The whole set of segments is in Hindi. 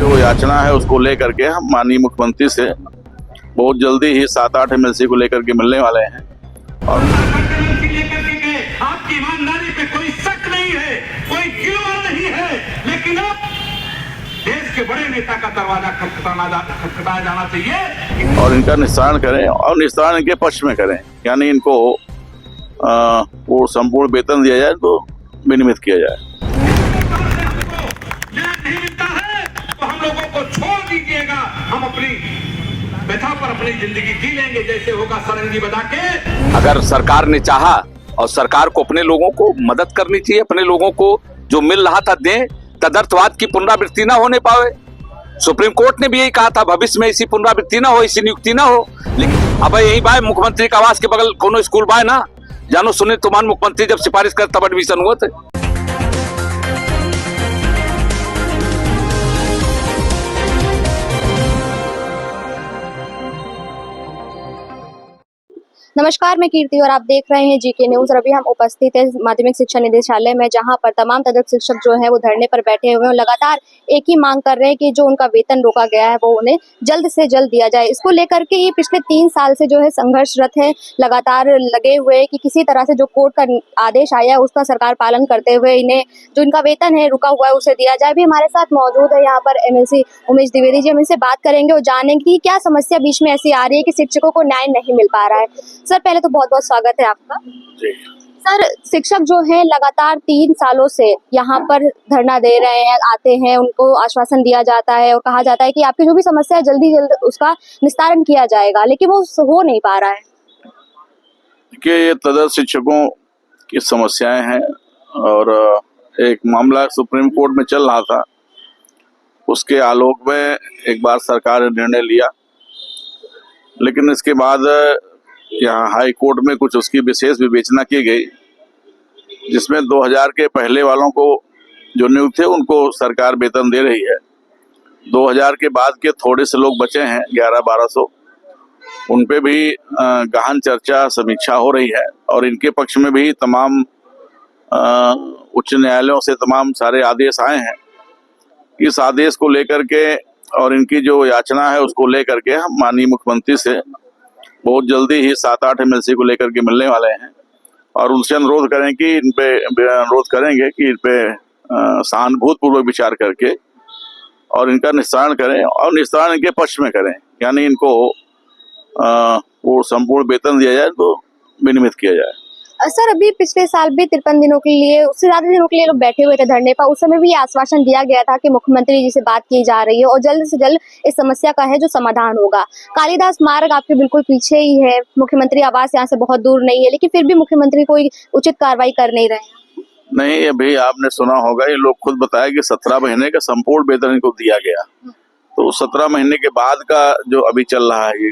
जो याचना है उसको लेकर के हम माननीय मुख्यमंत्री से बहुत जल्दी ही 7-8 एमएलसी को लेकर के मिलने वाले हैं। और आपकी ईमानदारी पे कोई शक नहीं है, कोई गिलवा नहीं है, लेकिन अब देश के बड़े नेता का दरवाजा खटखटाया जाना चाहिए और इनका निस्तारण करें और निस्तारण इनके पक्ष में करें, यानी इनको वो संपूर्ण वेतन दिया जाए तो विनियमित किया जाए। नहीं मिलता है तो हम लोगों को छोड़ दीजिएगा, हम अपनी व्यथा पर अपनी जिंदगी जी लेंगे, जैसे होगा सरंगी बजा के। अगर सरकार ने चाहा और सरकार को अपने लोगों को मदद करनी चाहिए, अपने लोगों को जो मिल रहा था दें, तदर्थवाद की पुनरावृत्ति ना होने पावे। सुप्रीम कोर्ट ने भी यही कहा था, भविष्य में ऐसी पुनरावृत्ति ना हो, ऐसी नियुक्ति ना हो। लेकिन अब यही बाय मुख्यमंत्री का आवास के बगल कोनो स्कूल बाय ना जानो सुने तुमान मुख्यमंत्री जब सिफारिश कर तब एडमिशन हुआ थे। नमस्कार, मैं कीर्ति और आप देख रहे हैं जीके न्यूज। और अभी हम उपस्थित हैं माध्यमिक शिक्षा निदेशालय में, जहां पर तमाम तदर्थ शिक्षक जो हैं वो धरने पर बैठे हुए हैं। लगातार एक ही मांग कर रहे हैं कि जो उनका वेतन रोका गया है वो उन्हें जल्द से जल्द दिया जाए। इसको लेकर के ये पिछले 3 साल से जो है संघर्षरत है, लगातार लगे हुए कि किसी तरह से जो कोर्ट का आदेश आया है उसका सरकार पालन करते हुए इन्हें जो इनका वेतन है रुका हुआ है उसे दिया जाए। अभी हमारे साथ मौजूद है यहाँ पर एमएलसी उमेश द्विवेदी जी। हम इनसे बात करेंगे और जानेंगे कि क्या समस्या बीच में ऐसी आ रही है कि शिक्षकों को न्याय नहीं मिल पा रहा है। सर, पहले तो बहुत बहुत स्वागत है आपका। जी। सर, शिक्षक जो हैं लगातार 3 सालों से यहाँ पर धरना दे रहे हैं, आते हैं, उनको आश्वासन दिया जाता है और कहा जाता है कि आपकी जो भी समस्या है जल्दी जल्द उसका निस्तारण किया जाएगा, लेकिन वो हो नहीं पा रहा है। देखिए, ये तदर्थ शिक्षकों की समस्याएं हैं और एक मामला सुप्रीम कोर्ट में चल रहा था, उसके आलोक में एक बार सरकार ने निर्णय लिया, लेकिन इसके बाद यहाँ हाई कोर्ट में कुछ उसकी विशेष विवेचना की गई, जिसमें 2000 के पहले वालों को जो नियुक्त थे उनको सरकार वेतन दे रही है। 2000 के बाद के थोड़े से लोग बचे हैं 1100-1200, उन पे भी गहन चर्चा समीक्षा हो रही है और इनके पक्ष में भी तमाम उच्च न्यायालयों से तमाम सारे आदेश आए हैं। इस आदेश को लेकर के और इनकी जो याचना है उसको लेकर के हम माननीय मुख्यमंत्री से बहुत जल्दी ही 7-8 एमएलसी को लेकर के मिलने वाले हैं और उनसे अनुरोध करें कि अनुरोध करेंगे कि इन पे सहानुभूतिपूर्वक विचार करके और इनका निस्तारण करें और निस्तारण इनके पक्ष में करें, यानी इनको वो संपूर्ण वेतन दिया जाए तो विनियमित किया जाए। सर, अभी पिछले साल भी 53 दिनों के लिए, उससे ज्यादा दिनों के लिए लोग बैठे हुए थे धरने पर। उस समय भी आश्वासन दिया गया था कि मुख्यमंत्री जी से बात की जा रही है और जल्द से जल्द इस समस्या का है जो समाधान होगा। कालिदास मार्ग आपके बिल्कुल पीछे ही है, मुख्यमंत्री आवास यहाँ से बहुत दूर नहीं है, लेकिन फिर भी मुख्यमंत्री कोई उचित कार्रवाई कर नहीं रहे। नहीं, अभी आपने सुना होगा, ये लोग खुद बताया कि 17 महीने का संपूर्ण वेतन इनको दिया गया, तो 17 महीने के बाद का जो अभी चल रहा है ये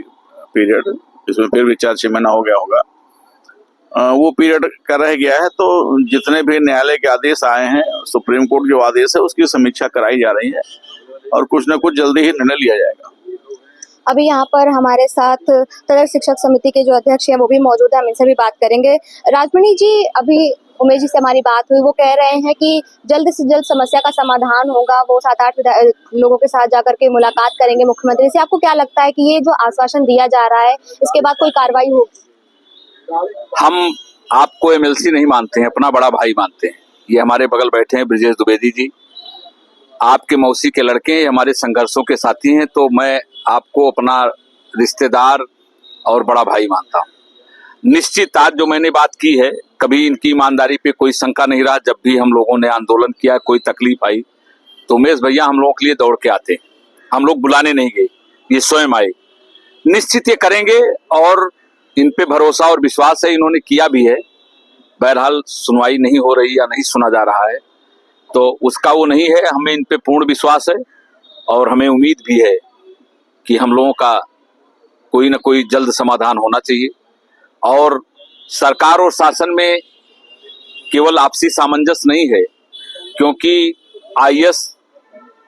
पीरियड, इसमें फिर भी 4-6 महीना हो गया होगा, वो पीरियड का रह गया है। तो जितने भी न्यायालय के आदेश आए हैं, सुप्रीम कोर्ट जो आदेश है उसकी समीक्षा कराई जा रही है और कुछ न कुछ जल्दी ही निर्णय लिया जाएगा। अभी यहाँ पर हमारे साथ तदर्थ शिक्षक समिति के जो अध्यक्ष हैं वो भी मौजूद है, हम इनसे भी बात करेंगे। राजमणि जी, अभी उमेश जी से हमारी बात हुई, वो कह रहे हैं कि जल्द से जल्द समस्या का समाधान होगा। वो 7-8 लोगों के साथ जाकर के मुलाकात करेंगे मुख्यमंत्री से। आपको क्या लगता है कि ये जो आश्वासन दिया जा रहा है इसके बाद कोई कार्रवाई होगी? हम आपको एमएलसी नहीं मानते हैं, अपना बड़ा भाई मानते हैं। ये हमारे बगल बैठे हैं ब्रिजेश द्विवेदी जी, आपके मौसी के लड़के, हमारे संघर्षों के साथी हैं, तो मैं आपको अपना रिश्तेदार और बड़ा भाई मानता हूँ। निश्चित आज जो मैंने बात की है, कभी इनकी ईमानदारी पे कोई शंका नहीं रहा। जब भी हम लोगों ने आंदोलन किया, कोई तकलीफ आई तो उमेश भैया हम लोगों के लिए दौड़ के आते, हम लोग बुलाने नहीं गए, ये स्वयं आए। निश्चित ये करेंगे और इन पे भरोसा और विश्वास है, इन्होंने किया भी है। बहरहाल सुनवाई नहीं हो रही या नहीं सुना जा रहा है तो उसका वो नहीं है, हमें इन पे पूर्ण विश्वास है और हमें उम्मीद भी है कि हम लोगों का कोई ना कोई जल्द समाधान होना चाहिए। और सरकार और शासन में केवल आपसी सामंजस्य नहीं है, क्योंकि आईएएस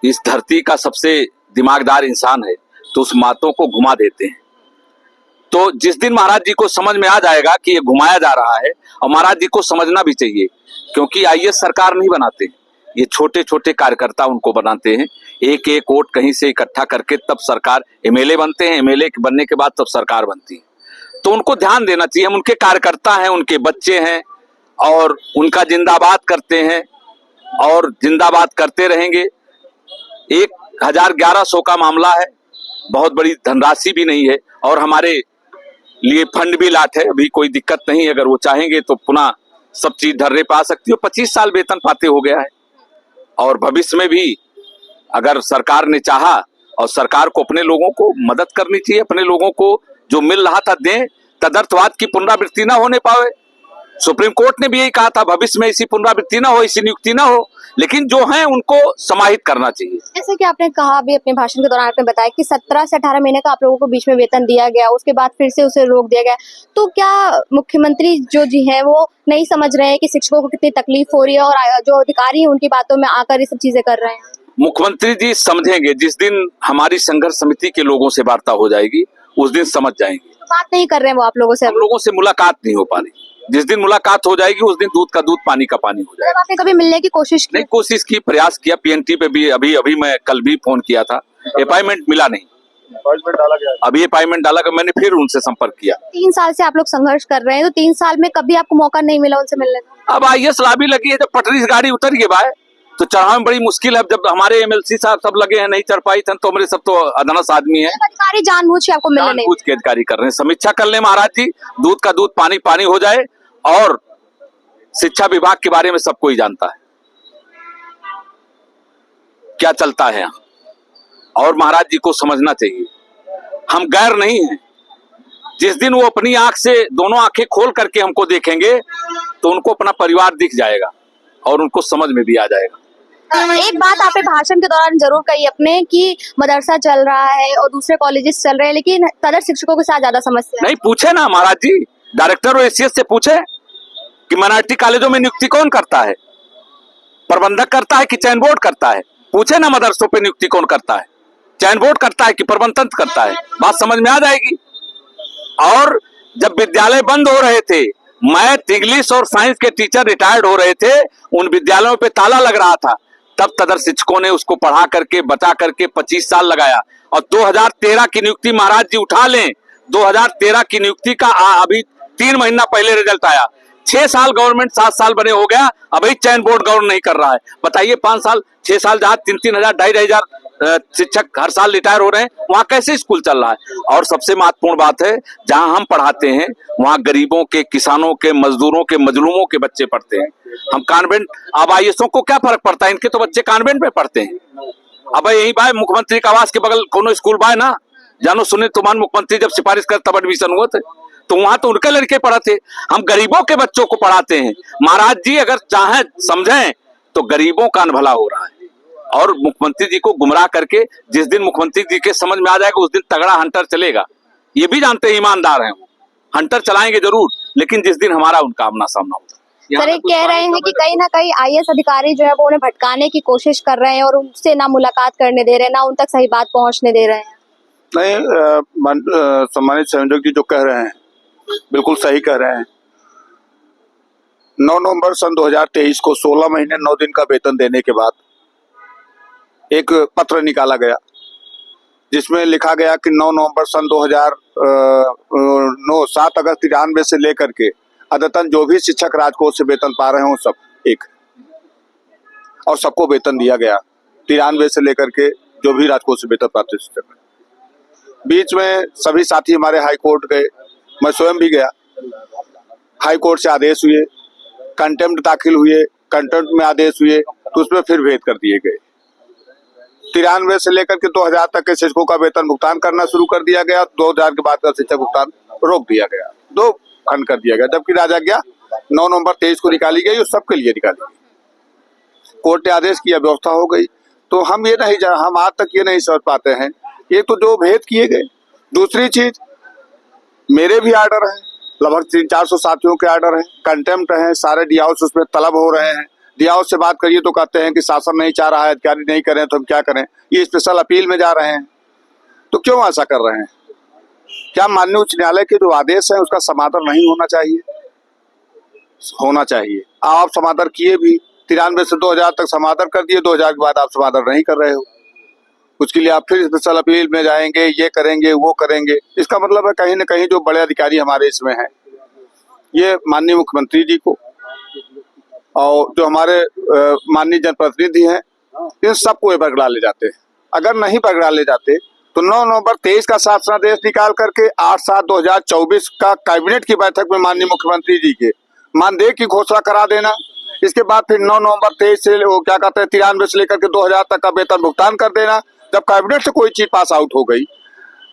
इस धरती का सबसे दिमागदार इंसान है, तो उस बातों को घुमा देते हैं। तो जिस दिन महाराज जी को समझ में आ जाएगा कि ये घुमाया जा रहा है, और महाराज जी को समझना भी चाहिए, क्योंकि आईएएस सरकार नहीं बनाते, ये छोटे छोटे कार्यकर्ता उनको बनाते हैं, एक एक वोट कहीं से इकट्ठा करके तब सरकार एमएलए बनते हैं, एमएलए बनने के बाद तब सरकार बनती है। तो उनको ध्यान देना चाहिए, हम उनके कार्यकर्ता हैं, उनके बच्चे हैं और उनका जिंदाबाद करते हैं और जिंदाबाद करते रहेंगे। 1100 का मामला है, बहुत बड़ी धनराशि भी नहीं है और हमारे लिए फंड भी लाट है, अभी कोई दिक्कत नहीं। अगर वो चाहेंगे तो पुनः सब चीज धरने पे आ सकती है। 25 साल वेतन पाते हो गया है और भविष्य में भी अगर सरकार ने चाहा, और सरकार को अपने लोगों को मदद करनी चाहिए, अपने लोगों को जो मिल रहा था दें, तदर्थवाद की पुनरावृत्ति ना होने पावे। सुप्रीम कोर्ट ने भी यही कहा था, भविष्य में ऐसी पुनरावृत्ति ना हो, ऐसी नियुक्ति ना हो, लेकिन जो है उनको समाहित करना चाहिए। जैसे कि आपने कहा अभी अपने भाषण के दौरान आपने बताया कि 17 से 18 महीने का आप लोगों को बीच में वेतन दिया गया, उसके बाद फिर से उसे रोक दिया गया। तो क्या मुख्यमंत्री जो जी हैं वो नहीं समझ रहे हैं कि शिक्षकों को कितनी तकलीफ हो रही है और जो अधिकारी हैं उनकी बातों में आकर ये सब चीजें कर रहे हैं? मुख्यमंत्री जी समझेंगे, जिस दिन हमारी संघर्ष समिति के लोगों से वार्ता हो जाएगी उस दिन समझ जाएंगे। तो बात नहीं कर रहे हैं वो आप लोगों से? हम लोगों से मुलाकात नहीं हो पा रही, जिस दिन मुलाकात हो जाएगी उस दिन दूध का दूध पानी का पानी हो जाएगा। आपने कभी मिलने की कोशिश की? नहीं, कोशिश की, प्रयास किया, पीएनटी पे भी अभी मैं कल भी फोन किया था, अपॉइंटमेंट मिला नहीं। अभी अपॉइंटमेंट डाला, मैंने फिर उनसे संपर्क किया। 3 साल से आप लोग संघर्ष कर रहे हैं, तो 3 साल में कभी आपको मौका नहीं मिला उनसे मिलने का? अब आईएएस लाभी लगी है, जब पटरी से गाड़ी उतर गई भाई तो चढ़ाव में बड़ी मुश्किल है। जब हमारे एमएलसी साहब सब लगे हैं, नहीं चढ़ पाई थन, तो हमारे सब तो अदनस आदमी है, अधिकारी जानबूझ के आपको मिलने नहीं? जानबूझ के अधिकारी कर रहे हैं। समीक्षा कर ले महाराज जी, दूध का दूध पानी पानी हो जाए। और शिक्षा विभाग के बारे में सब कोई जानता है क्या चलता है यहाँ, और महाराज जी को समझना चाहिए हम गैर नहीं हैं। जिस दिन वो अपनी आंख से दोनों आंखें खोल करके हमको देखेंगे तो उनको अपना परिवार दिख जाएगा और उनको समझ में भी आ जाएगा। एक बात आपने भाषण के दौरान जरूर कही अपने कि मदरसा चल रहा है और दूसरे कॉलेजेस चल रहे हैं, लेकिन तदर शिक्षकों के साथ ज्यादा समस्या है। नहीं, पूछे ना महाराज जी, डायरेक्टर और एसीएस से पूछे कि माइनॉरिटी कॉलेजों में नियुक्ति कौन करता है, प्रबंधक करता है कि चयन बोर्ड करता है? पूछे ना मदरसों पे नियुक्ति कौन करता है, चयन बोर्ड करता है कि प्रबंध तंत्र करता है? बात समझ में आ जाएगी। और जब विद्यालय बंद हो रहे थे, मैथ, इंग्लिश और साइंस के टीचर रिटायर्ड हो रहे थे, उन विद्यालयों पे ताला लग रहा था, तब तदर शिक्षकों ने उसको पढ़ा करके बचा करके 25 साल लगाया। और 2013 की नियुक्ति महाराज जी उठा लें, 2013 की नियुक्ति का अभी 3 महीना पहले रिजल्ट आया। 6 साल गवर्नमेंट, 7 साल बने हो गया, अभी चयन बोर्ड गवर्न नहीं कर रहा है। बताइए, 5 साल 6 साल जहाँ 3-3 हजार 2,500 शिक्षक हर साल रिटायर हो रहे हैं, वहां कैसे स्कूल चल रहा है? और सबसे महत्वपूर्ण बात है, जहां हम पढ़ाते हैं वहां गरीबों के, किसानों के, मजदूरों के, मजलूमों के बच्चे पढ़ते हैं। हम कॉन्वेंट, अब आईएएसओं को क्या फर्क पड़ता है, इनके तो बच्चे कॉन्वेंट में पढ़ते हैं। अब यही बाय मुख्यमंत्री का आवास के बगल कोनो स्कूल बाय ना, जानो सुने तुमान मुख्यमंत्री जब सिफारिश कर तब एडमिशन हुए थे, तो वहां तो उनके लड़के पढ़ाते। हम गरीबों के बच्चों को पढ़ाते हैं। महाराज जी अगर चाहें समझें तो गरीबों का अनभला हो रहा है, और मुख्यमंत्री जी को गुमराह करके जिस दिन मुख्यमंत्री जी के समझ में आ जाएगा उस दिन तगड़ा हंटर चलेगा। ये भी जानते हैं, ईमानदार हैं वो, हंटर चलाएंगे जरूर, लेकिन जिस दिन हमारा उनका आमना सामना होगा। सर, एक कह रहे हैं कि कहीं ना कहीं आईएएस अधिकारी जो है वो उन्हें भटकाने की कोशिश कर रहे हैं और उनसे ना मुलाकात करने दे रहे हैं, ना उन तक सही बात पहुंचने दे रहे हैं। नहीं, सम्मानित संयोजक जी जो कह रहे हैं बिल्कुल सही कह रहे हैं। 9 नवंबर सन 2023 को 16 महीने 9 दिन का वेतन देने के बाद एक पत्र निकाला गया जिसमें लिखा गया कि 9 नवंबर सन 7 अगस्त 93 से लेकर के अद्यतन जो भी शिक्षक राजकोष से वेतन पा रहे हो सब एक, और सबको वेतन दिया गया 93 से लेकर के जो भी राजकोष से वेतन पाते शिक्षक। बीच में सभी साथी हमारे हाई कोर्ट गए, मैं स्वयं भी गया। हाई कोर्ट से आदेश हुए, कंटेम्प्ट दाखिल हुए, कंटेम्प्ट में आदेश हुए, तो उसमें फिर भेद कर दिए गए। 93 से लेकर के 2000 तक के शिक्षकों का वेतन भुगतान करना शुरू कर दिया गया। 2000 के बाद का शिक्षक भुगतान रोक दिया गया, 2 खंड कर दिया गया, जबकि राजज्ञा 9 नवंबर 23 को निकाली गई और सबके लिए निकाली गई। कोर्ट ने आदेश किया, व्यवस्था हो गई। तो हम आज तक ये नहीं समझ पाते हैं, ये तो जो भेद किए गए। दूसरी चीज, मेरे भी आर्डर हैं, लगभग 300-400 साथियों के आर्डर हैं, कंटेम्प्ट हैं, सारे डी हाउस उसमें तलब हो रहे हैं। डी हाउस से बात करिए तो कहते हैं कि शासन नहीं चाह रहा है, अधिकारी नहीं करें तो हम क्या करें, ये स्पेशल अपील में जा रहे हैं। तो क्यों ऐसा कर रहे हैं? क्या माननीय उच्च न्यायालय के जो आदेश है उसका समाधान नहीं होना चाहिए? होना चाहिए। आप समाधान किए भी, 93 से 2000 तक समाधान कर दिए, 2000 के बाद आप समाधान नहीं कर रहे हो। उसके लिए आप फिर स्पेशल अपील में जाएंगे, ये करेंगे वो करेंगे। इसका मतलब है कहीं न कहीं जो बड़े अधिकारी हमारे इसमें हैं, ये माननीय मुख्यमंत्री जी को और जो हमारे माननीय जनप्रतिनिधि हैं, इन सबको ये बरगला ले जाते हैं। अगर नहीं बरगला ले जाते तो 9 नवंबर 23 का शासनादेश निकाल करके 8/7/2024 का कैबिनेट की बैठक में माननीय मुख्यमंत्री जी के मानदेय की घोषणा करा देना। इसके बाद फिर 9 नवंबर 23 से वो क्या कहते हैं 93 से लेकर के 2000 तक का वेतन भुगतान कर देना। जब कैबिनेट से कोई चीज पास आउट हो गई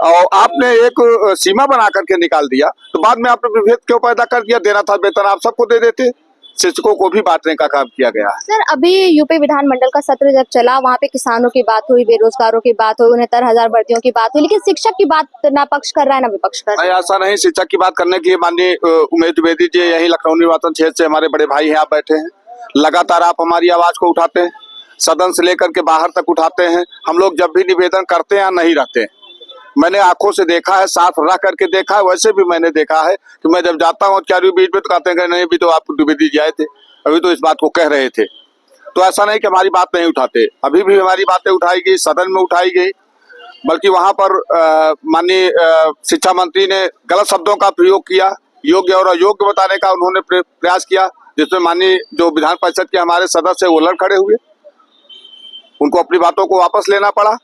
और आपने एक सीमा बना करके निकाल दिया, तो बाद में आपने विभेद क्यों पैदा कर दिया? देना था वेतन आप सबको दे देते, शिक्षकों को भी बांटने का काम किया गया है। सर, अभी यूपी विधानमंडल का सत्र जब चला, वहाँ पे किसानों की बात हुई, बेरोजगारों की बात हुई, 69,000 भर्तियों की बात हुई, लेकिन शिक्षक की बात ना पक्ष कर रहा है ना विपक्ष कर रहा है। ऐसा नहीं, शिक्षक की बात करने की माननीय उमेश द्विवेदी जी यही लखनऊ निर्वाचन क्षेत्र से हमारे बड़े भाई हैं, आप बैठे हैं, लगातार आप हमारी आवाज को उठाते हैं, सदन से लेकर के बाहर तक उठाते हैं। हम लोग जब भी निवेदन करते हैं नहीं रहते हैं, मैंने आंखों से देखा है, साथ रह करके देखा है। वैसे भी मैंने देखा है कि मैं जब जाता हूँ चारों बीच में तो कहते हैं नहीं, भी तो आप द्विवेदी जी आए थे, अभी तो इस बात को कह रहे थे। तो ऐसा नहीं कि हमारी बात नहीं उठाते, अभी भी हमारी बातें उठाई गई, सदन में उठाई गई। बल्कि वहां पर माननीय शिक्षा मंत्री ने गलत शब्दों का प्रयोग किया, योग्य और अयोग्य बताने का उन्होंने प्रयास किया, जिसमें माननीय जो विधान परिषद के हमारे सदस्य वो लड़ खड़े हुए, उनको अपनी बातों को वापस लेना पड़ा।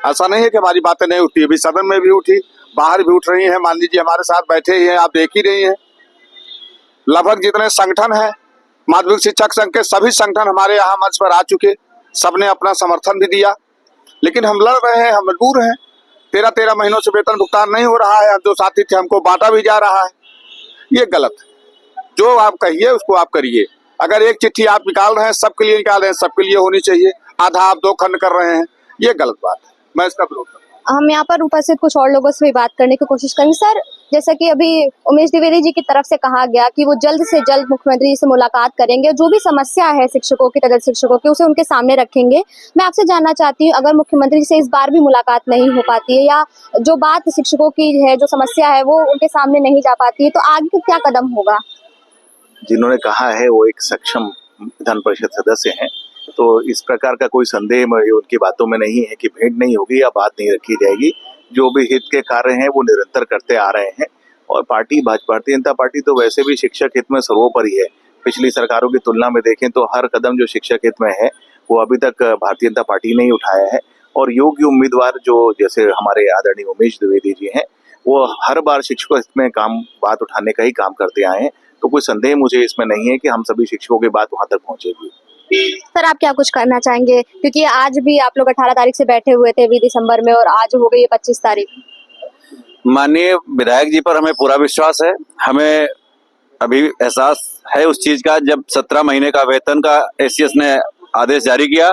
ऐसा नहीं है कि हमारी बातें नहीं उठी, अभी सदन में भी उठी, बाहर भी उठ रही हैं। माननीय जी हमारे साथ बैठे ही हैं, आप देख ही रही हैं। लगभग जितने संगठन हैं, माध्यमिक शिक्षक संघ के सभी संगठन हमारे यहाँ मंच पर आ चुके, सबने अपना समर्थन भी दिया। लेकिन हम लड़ रहे हैं, हम मजबूर हैं। 13 महीनों से वेतन भुगतान नहीं हो रहा है। जो साथी थे हमको बांटा भी जा रहा है, ये गलत है। जो आप कहिए उसको आप करिए। अगर एक चिट्ठी आप निकाल रहे हैं, सबके लिए निकाल रहे हैं, सबके लिए होनी चाहिए। आधा आप 2 खंड कर रहे हैं, ये गलत बात है, मैं इसका विरोध करता हूं। हम यहाँ पर उपस्थित कुछ और लोगों से भी बात करने की कोशिश करेंगे। सर, जैसा कि अभी उमेश द्विवेदी जी की तरफ से कहा गया कि वो जल्द से जल्द मुख्यमंत्री जी से मुलाकात करेंगे, जो भी समस्या है शिक्षकों की, तदर्थ शिक्षकों की, उसे उनके सामने रखेंगे। मैं आपसे जानना चाहती हूँ, अगर मुख्यमंत्री से इस बार भी मुलाकात नहीं हो पाती है या जो बात शिक्षकों की है, जो समस्या है वो उनके सामने नहीं जा पाती है, तो आगे क्या कदम होगा? जिन्होंने कहा है वो एक सक्षम विधान परिषद सदस्य हैं, तो इस प्रकार का कोई संदेह उनकी बातों में नहीं है कि भेंट नहीं होगी या बात नहीं रखी जाएगी। जो भी हित के कार्य हैं वो निरंतर करते आ रहे हैं और पार्टी भारतीय जनता पार्टी तो वैसे भी शिक्षक हित में सर्वोपरि है। पिछली सरकारों की तुलना में देखें तो हर कदम जो शिक्षक हित में है वो अभी तक भारतीय जनता पार्टी ने ही उठाया है। और योग्य उम्मीदवार जो जैसे हमारे आदरणीय उमेश द्विवेदी जी हैं, वो हर बार शिक्षकों हित में बात उठाने का ही काम करते आए हैं। तो कोई संदेह मुझे इसमें नहीं है कि हम सभी शिक्षकों की बात वहां तक पहुंचेगी। सर, आप क्या कुछ करना चाहेंगे, क्योंकि आज भी आप लोग 18 तारीख से बैठे हुए थे 20 दिसंबर में और आज हो गई है 25 तारीख। माननीय विधायक जी पर हमें पूरा विश्वास है। हमें अभी एहसास है उस चीज का, जब 17 महीने का वेतन का एसीएस ने आदेश जारी किया,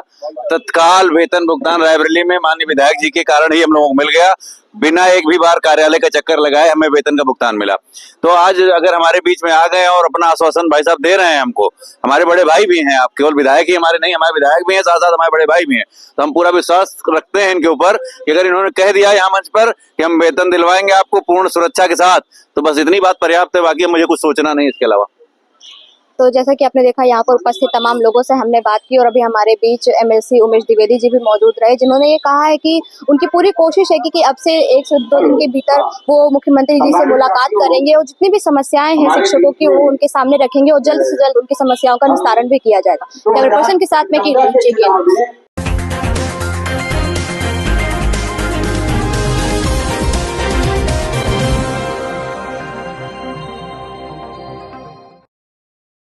तत्काल वेतन भुगतान रायबरेली में माननीय विधायक जी के कारण ही हम लोगों को मिल गया। बिना एक भी बार कार्यालय का चक्कर लगाए हमें वेतन का भुगतान मिला। तो आज अगर हमारे बीच में आ गए और अपना आश्वासन भाई साहब दे रहे हैं हमको, हमारे बड़े भाई भी हैं, आप केवल विधायक ही हमारे नहीं, हमारे विधायक भी हैं, साथ साथ हमारे बड़े भाई भी हैं, तो हम पूरा विश्वास रखते हैं इनके ऊपर कि अगर इन्होंने कह दिया यहाँ मंच पर कि हम वेतन दिलवाएंगे आपको पूर्ण सुरक्षा के साथ, तो बस इतनी बात पर्याप्त है, बाकी मुझे कुछ सोचना नहीं इसके अलावा। तो जैसा कि आपने देखा, यहाँ पर उपस्थित तमाम लोगों से हमने बात की और अभी हमारे बीच एमएलसी उमेश द्विवेदी जी भी मौजूद रहे, जिन्होंने ये कहा है कि उनकी पूरी कोशिश है कि अब से 1 से 2 दिन के भीतर वो मुख्यमंत्री जी से मुलाकात करेंगे और जितनी भी समस्याएं हैं शिक्षकों की वो उनके सामने रखेंगे और जल्द से जल्द उनकी समस्याओं का निस्तारण भी किया जाएगा। कैमरा पर्सन के साथ में कीर्ति।